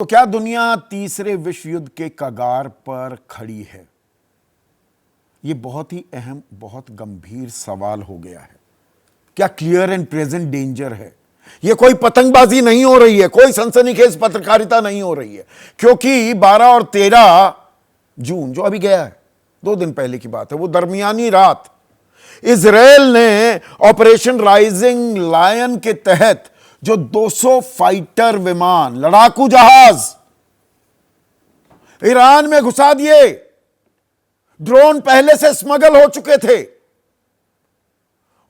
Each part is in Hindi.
तो क्या दुनिया तीसरे विश्व युद्ध के कगार पर खड़ी है? यह बहुत ही अहम, बहुत गंभीर सवाल हो गया है। क्या क्लियर एंड प्रेजेंट डेंजर है? यह कोई पतंगबाजी नहीं हो रही है, कोई सनसनीखेज पत्रकारिता नहीं हो रही है, क्योंकि 12 और 13 जून जो अभी गया है, 2 दिन पहले की बात है, वो दरमियानी रात इजराइल ने ऑपरेशन राइजिंग लायन के तहत जो 200 फाइटर विमान, लड़ाकू जहाज ईरान में घुसा दिए। ड्रोन पहले से स्मगल हो चुके थे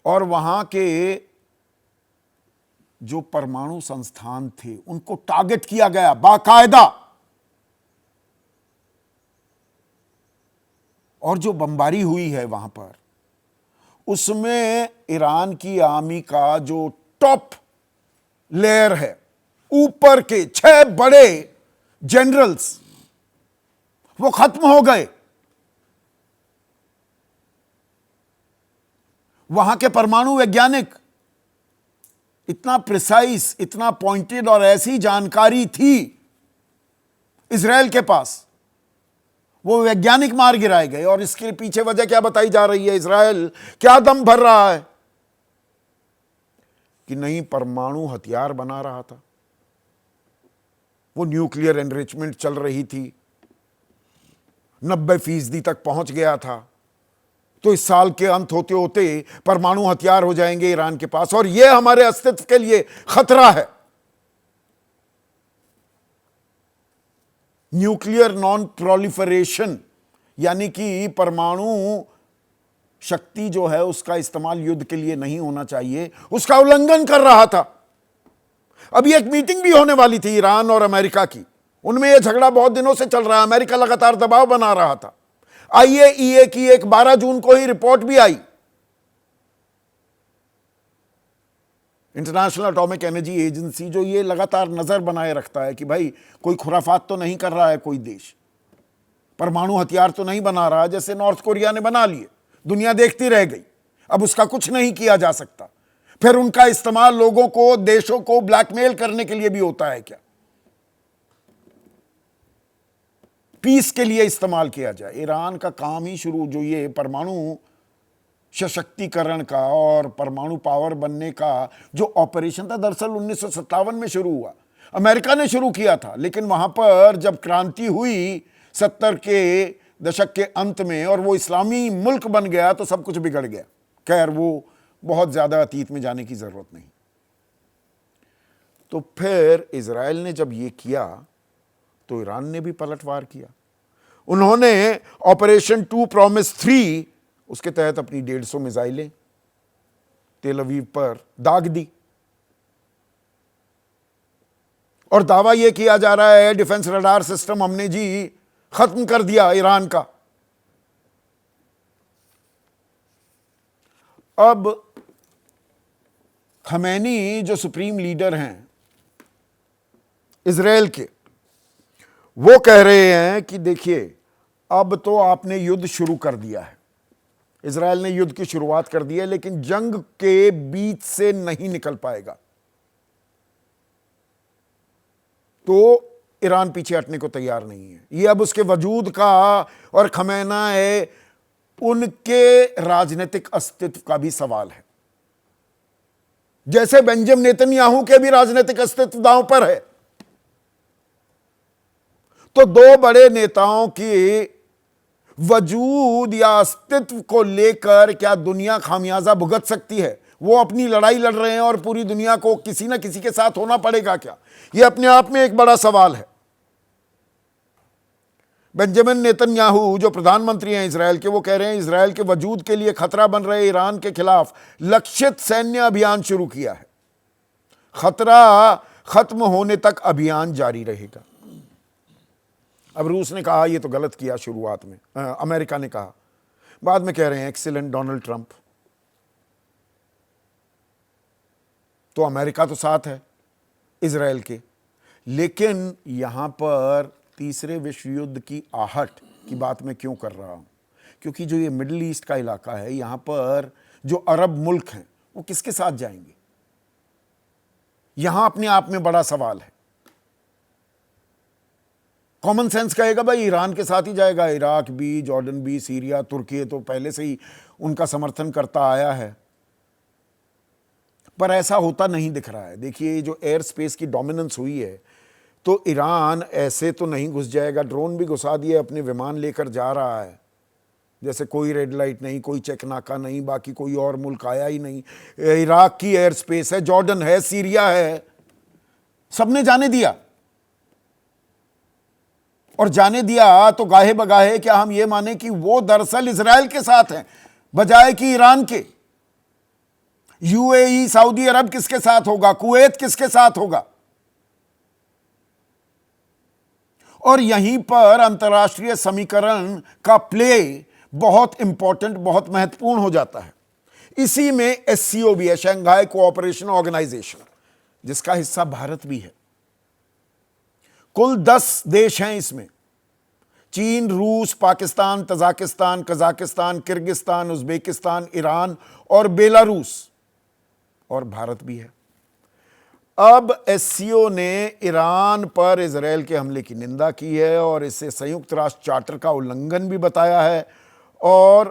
और वहां के जो परमाणु संस्थान थे उनको टारगेट किया गया बाकायदा। और जो बमबारी हुई है वहां पर, उसमें ईरान की आर्मी का जो टॉप लेयर है, ऊपर के 6 बड़े जनरल्स, वो खत्म हो गए। वहां के परमाणु वैज्ञानिक, इतना प्रिसाइज, इतना पॉइंटेड और ऐसी जानकारी थी इजराइल के पास, वो वैज्ञानिक मार गिराए गए। और इसके पीछे वजह क्या बताई जा रही है? इजराइल क्या दम भर रहा है कि नहीं परमाणु हथियार बना रहा था, वो न्यूक्लियर एनरिचमेंट चल रही थी, 90% तक पहुंच गया था, तो इस साल के अंत होते होते परमाणु हथियार हो जाएंगे ईरान के पास, और यह हमारे अस्तित्व के लिए खतरा है। न्यूक्लियर नॉन प्रोलिफरेशन, यानी कि परमाणु शक्ति जो है उसका इस्तेमाल युद्ध के लिए नहीं होना चाहिए, उसका उल्लंघन कर रहा था। अभी एक मीटिंग भी होने वाली थी ईरान और अमेरिका की, उनमें यह झगड़ा बहुत दिनों से चल रहा है, अमेरिका लगातार दबाव बना रहा था। आईएईए की एक 12 जून को ही रिपोर्ट भी आई, इंटरनेशनल एटॉमिक एनर्जी एजेंसी, जो ये लगातार नजर बनाए रखता है कि भाई कोई खुराफात तो नहीं कर रहा है, कोई देश परमाणु हथियार तो नहीं बना रहा, जैसे नॉर्थ कोरिया ने बना लिए, दुनिया देखती रह गई, अब उसका कुछ नहीं किया जा सकता। फिर उनका इस्तेमाल लोगों को, देशों को ब्लैकमेल करने के लिए भी होता है क्या? पीस के लिए इस्तेमाल किया जाए। ईरान का काम ही शुरू, जो ये परमाणु सशक्तिकरण का और परमाणु पावर बनने का जो ऑपरेशन था, दरअसल 1957 में शुरू हुआ, अमेरिका ने शुरू किया था। लेकिन वहां पर जब क्रांति हुई 70 के दशक के अंत में और वो इस्लामी मुल्क बन गया, तो सब कुछ बिगड़ गया। खैर, वो बहुत ज्यादा अतीत में जाने की जरूरत नहीं। तो फिर इजराइल ने जब ये किया तो ईरान ने भी पलटवार किया। उन्होंने ऑपरेशन 2 प्रॉमिस 3, उसके तहत अपनी 150 मिसाइलें तेल अवीव पर दाग दी, और दावा यह किया जा रहा है डिफेंस रडार सिस्टम हमने जी खत्म कर दिया ईरान का। अब खमैनी जो सुप्रीम लीडर हैं इजराइल के, वो कह रहे हैं कि देखिए, अब तो आपने युद्ध शुरू कर दिया है, इजराइल ने युद्ध की शुरुआत कर दी है, लेकिन जंग के बीच से नहीं निकल पाएगा। तो ईरान पीछे हटने को तैयार नहीं है। ये अब उसके वजूद का और खमैना है, उनके राजनीतिक अस्तित्व का भी सवाल है। जैसे बेंजामिन नेतन्याहू के भी राजनीतिक अस्तित्व दांव पर है। तो 2 बड़े नेताओं की वजूद या अस्तित्व को लेकर क्या दुनिया खामियाजा भुगत सकती है? वो अपनी लड़ाई लड़ रहे हैं और पूरी दुनिया को किसी ना किसी के साथ होना पड़ेगा क्या? यह अपने आप में एक बड़ा सवाल है। बेंजामिन नेतन्याहू जो प्रधानमंत्री हैं इजराइल के, वो कह रहे हैं इजराइल के वजूद के लिए खतरा बन रहे ईरान के खिलाफ लक्षित सैन्य अभियान शुरू किया है। खतरा खत्म होने तक अभियान जारी रहेगा। अब रूस ने कहा ये तो गलत किया शुरुआत में, अमेरिका ने कहा, बाद में कह रहे हैं एक्सीलेंट डोनाल्ड ट्रंप। तो अमेरिका तो साथ है इजराइल के, लेकिन यहां पर तीसरे विश्व युद्ध की आहट की बात मैं क्यों कर रहा हूं? क्योंकि जो ये मिडिल ईस्ट का इलाका है, यहां पर जो अरब मुल्क हैं वो किसके साथ जाएंगे? यहां अपने आप में बड़ा सवाल है। कॉमन सेंस कहेगा भाई ईरान के साथ ही जाएगा, इराक भी, जॉर्डन भी, सीरिया, तुर्की तो पहले से ही उनका समर्थन करता आया है। पर ऐसा होता नहीं दिख रहा है। देखिए जो एयर स्पेस की डोमिनेंस हुई है, तो ईरान ऐसे तो नहीं घुस जाएगा। ड्रोन भी घुसा दिए, अपने विमान लेकर जा रहा है, जैसे कोई रेड लाइट नहीं, कोई चेक नाका नहीं, बाकी कोई और मुल्क आया ही नहीं। इराक की एयर स्पेस है, जॉर्डन है, सीरिया है, सबने जाने दिया। और जाने दिया तो गाहे बगाहे क्या हम ये माने कि वो दरअसल इजराइल के साथ हैं बजाय कि ईरान के। यूएई, सऊदी अरब किसके साथ होगा, कुवैत किसके साथ होगा? और यहीं पर अंतर्राष्ट्रीय समीकरण का प्ले बहुत इंपॉर्टेंट, बहुत महत्वपूर्ण हो जाता है। इसी में एससीओ भी है, शंघाई कोऑपरेशन ऑर्गेनाइजेशन, जिसका हिस्सा भारत भी है। कुल 10 देश हैं इसमें, चीन, रूस, Pakistan, Tajikistan, Kazakhstan, Kyrgyzstan, Uzbekistan, Iran और बेलारूस, और भारत भी है। अब एससीओ ने ईरान पर इजराइल के हमले की निंदा की है और इसे संयुक्त राष्ट्र चार्टर का उल्लंघन भी बताया है। और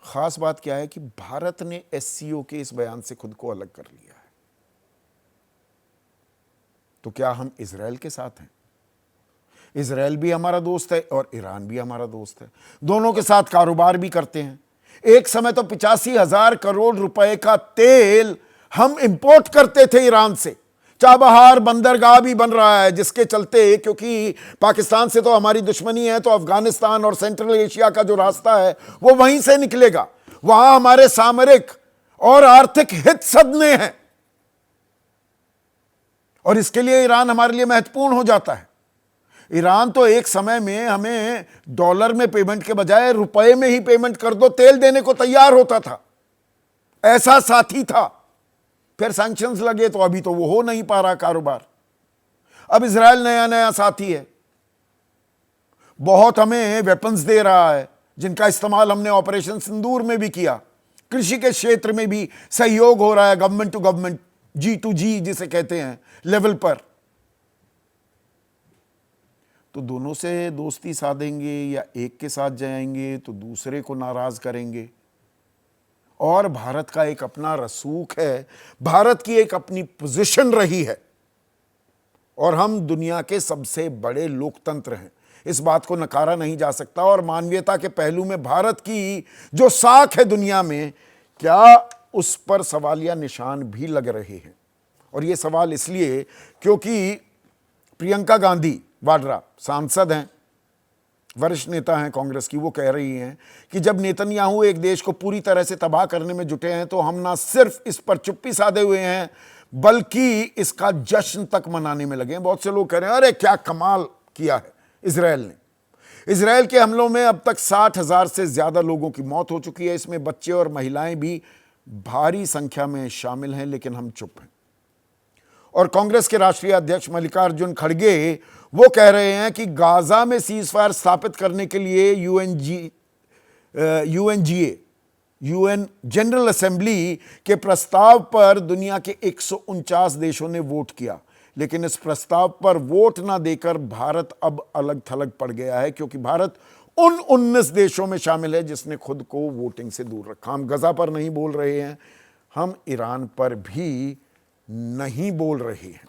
खास बात क्या है कि भारत ने एससीओ के इस बयान से खुद को अलग कर लिया है। तो क्या हम इजराइल के साथ हैं? इजराइल भी हमारा दोस्त है और ईरान भी हमारा दोस्त है, दोनों के साथ कारोबार भी करते हैं। एक समय तो 85,000 करोड़ रुपए का तेल हम इंपोर्ट करते थे ईरान से। चाबहार बंदरगाह भी बन रहा है, जिसके चलते, क्योंकि पाकिस्तान से तो हमारी दुश्मनी है, तो अफगानिस्तान और सेंट्रल एशिया का जो रास्ता है वो वहीं से निकलेगा। वहां हमारे सामरिक और आर्थिक हित सदने हैं, और इसके लिए ईरान हमारे लिए महत्वपूर्ण हो जाता है। ईरान तो एक समय में हमें डॉलर में पेमेंट के बजाय रुपए में ही पेमेंट कर दो तेल देने को तैयार होता था, ऐसा साथी था। फिर सैंक्शंस लगे तो अभी तो वो हो नहीं पा रहा कारोबार। अब इजराइल नया नया साथी है, बहुत हमें वेपन्स दे रहा है, जिनका इस्तेमाल हमने ऑपरेशन सिंदूर में भी किया। कृषि के क्षेत्र में भी सहयोग हो रहा है, गवर्नमेंट टू गवर्नमेंट, G2G जिसे कहते हैं, लेवल पर। तो दोनों से दोस्ती साधेंगे या एक के साथ जाएंगे तो दूसरे को नाराज करेंगे। और भारत का एक अपना रसूख है, भारत की एक अपनी पोजीशन रही है, और हम दुनिया के सबसे बड़े लोकतंत्र हैं, इस बात को नकारा नहीं जा सकता। और मानवीयता के पहलू में भारत की जो साख है दुनिया में, क्या उस पर सवालिया निशान भी लग रहे हैं। और ये सवाल इसलिए क्योंकि प्रियंका गांधी वाड्रा सांसद हैं, वरिष्ठ नेता हैं कांग्रेस की, वो कह रही हैं कि जब नेतन्याहू एक देश को पूरी तरह से तबाह करने में जुटे हैं तो हम ना सिर्फ इस पर चुप्पी साधे हुए हैं बल्कि इसका जश्न तक मनाने में लगे हैं। बहुत से लोग कह रहे हैं अरे क्या कमाल किया है इजराइल ने। इजराइल के हमलों में अब तक 60,000 से ज्यादा लोगों की मौत हो चुकी है, इसमें बच्चे और महिलाएं भी भारी संख्या में शामिल हैं, लेकिन हम चुप हैं। और कांग्रेस के राष्ट्रीय अध्यक्ष मल्लिकार्जुन खड़गे वो कह रहे हैं कि गाजा में सीजफायर स्थापित करने के लिए यूएन जनरल असेंबली के प्रस्ताव पर दुनिया के 149 देशों ने वोट किया, लेकिन इस प्रस्ताव पर वोट ना देकर भारत अब अलग थलग पड़ गया है, क्योंकि भारत उन 19 देशों में शामिल है जिसने खुद को वोटिंग से दूर रखा। हम गजा पर नहीं बोल रहे हैं, हम ईरान पर भी नहीं बोल रहे हैं।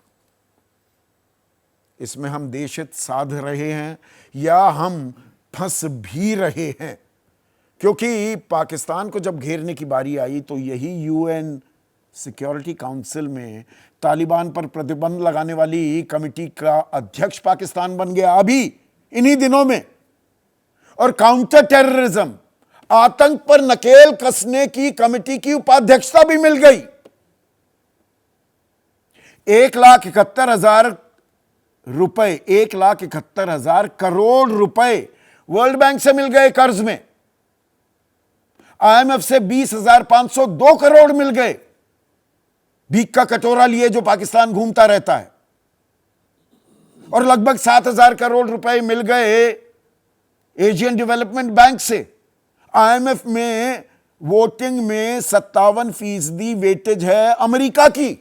इसमें हम देशहित साध रहे हैं या हम फंस भी रहे हैं, क्योंकि पाकिस्तान को जब घेरने की बारी आई तो यही यूएन सिक्योरिटी काउंसिल में तालिबान पर प्रतिबंध लगाने वाली कमेटी का अध्यक्ष पाकिस्तान बन गया अभी इन्हीं दिनों में। और काउंटर टेररिज्म, आतंक पर नकेल कसने की कमेटी की उपाध्यक्षता भी मिल गई। 1,71,000 रुपए, 1,71,000 करोड़ रुपए वर्ल्ड बैंक से मिल गए कर्ज में। आईएमएफ से 20,502 करोड़ मिल गए, भीख का कटोरा लिए जो पाकिस्तान घूमता रहता है। और लगभग 7,000 करोड़ रुपए मिल गए एशियन डेवलपमेंट बैंक से। आईएमएफ में वोटिंग में 57% वेटेज है अमेरिका की।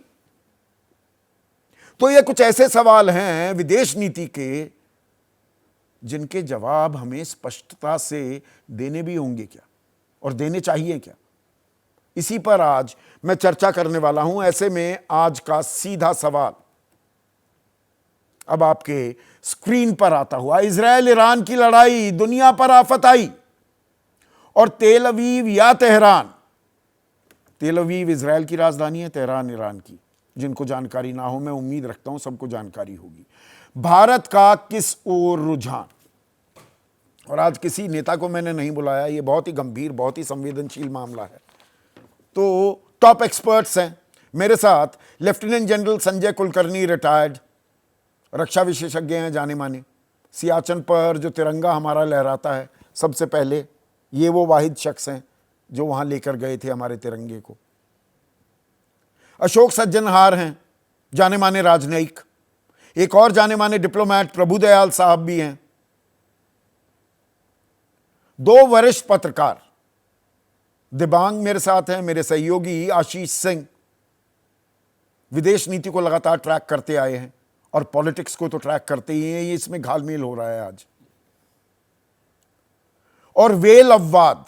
तो ये कुछ ऐसे सवाल हैं विदेश नीति के जिनके जवाब हमें स्पष्टता से देने भी होंगे क्या, और देने चाहिए क्या। इसी पर आज मैं चर्चा करने वाला हूं। ऐसे में आज का सीधा सवाल अब आपके स्क्रीन पर आता हुआ, इजराइल ईरान की लड़ाई, दुनिया पर आफत आई और तेल अवीव या तेहरान। तेल अवीव इजराइल की राजधानी है, तेहरान ईरान की। जिनको जानकारी ना हो, मैं उम्मीद रखता हूं सबको जानकारी होगी। भारत का किस ओर रुझान। और आज किसी नेता को मैंने नहीं बुलाया, यह बहुत ही गंभीर, बहुत ही संवेदनशील मामला है। तो टॉप एक्सपर्ट्स हैं मेरे साथ। Lieutenant general Sanjay Kulkarni, retired रक्षा विशेषज्ञ हैं जाने माने। सियाचिन पर जो तिरंगा हमारा लहराता है, सबसे पहले ये वो वाहिद शख्स हैं जो वहां लेकर गए थे हमारे तिरंगे को। अशोक सज्जनहार हैं, जाने माने राजनयिक। एक और जाने माने डिप्लोमैट प्रभुदयाल साहब भी हैं। दो वरिष्ठ पत्रकार दिबांग मेरे साथ हैं, मेरे सहयोगी आशीष सिंह, विदेश नीति को लगातार ट्रैक करते आए हैं और पॉलिटिक्स को तो ट्रैक करते ही हैं, ये इसमें घालमेल हो रहा है आज। और वेल अव्वाद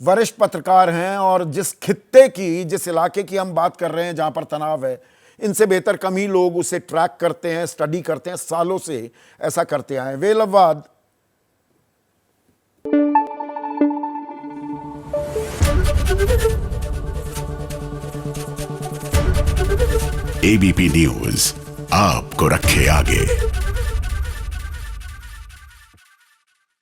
वरिष्ठ पत्रकार हैं, और जिस खित्ते की, जिस इलाके की हम बात कर रहे हैं जहां पर तनाव है, इनसे बेहतर कम ही लोग उसे ट्रैक करते हैं, स्टडी करते हैं, सालों से ऐसा करते आए हैं। वेल अव्वाद। एबीपी न्यूज आपको रखे आगे।